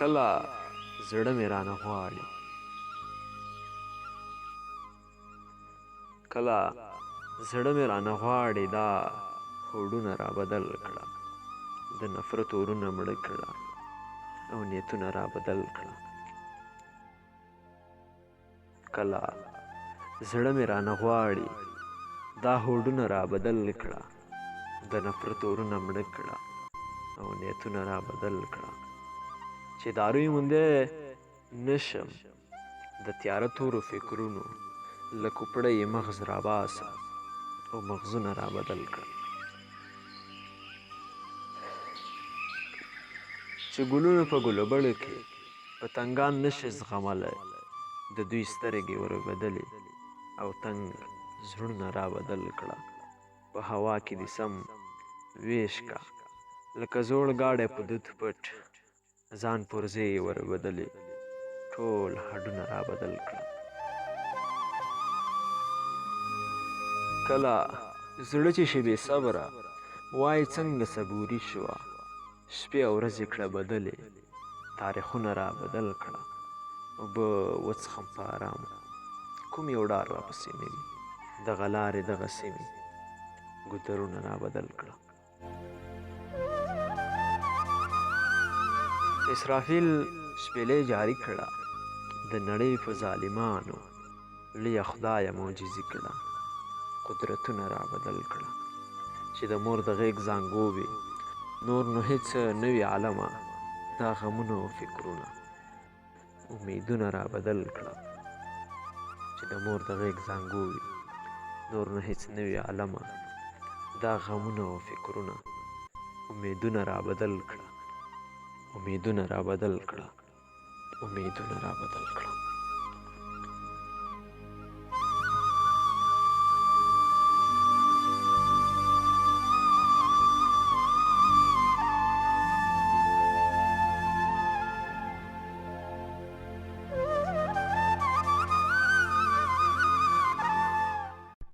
کله زړه مې رانه غواړي کله زړه مې رانه غواړي دا هوډونه را بدل کړه د نفرت اورونه مړه کړه او نیتونه را بدل کړه کله زړه مې رانه غواړي دا هوډونه را بدل کړه د نفرت اورونه مړه کړه او نیتونه را بدل کړه چې داروی مونده نشم د تیاره تورو فکرونو له کوپړه یې مغز را باسه او مغزونه را بدل کړه چې ګلونه په ګلوبړو کې پتنګان نشي زغملی د دوی سترګې ور بدلې او تنګ زړونه را بدل کړه په هوا کې دې سم ویش کا لکه زوړ ګاډی په دود پټ ځان پرزې ور بدلې ټول هډونه را بدل کړه کله زړه چې شي بې صبره وای څنګه صبوري شوه شپې او ورځې کړه بدلې تاریخونه را بدل کړه اوبه وڅښم په ارام کوم یو ډار راپسې نه وي دغه لارې دغسې مې ګودرونه را بدل کړه اسرافیل شپېلۍ جاري کړه د نړۍ په ظالمانو لویه خدایه معجزې کړه قدرتونه را بدل کړه چې د مور د غېږ زانګو وي نور نو هېڅ نه وي عالمه دا غمونه او فکرونه امیدونه را بدل کړه چې د مور د غېږ زانګو وي نور نو هېڅ نه وي عالمه دا غمونه او فکرونه امیدونه را بدل کړه امیدونه را بدل کړه امیدونه را بدل کړه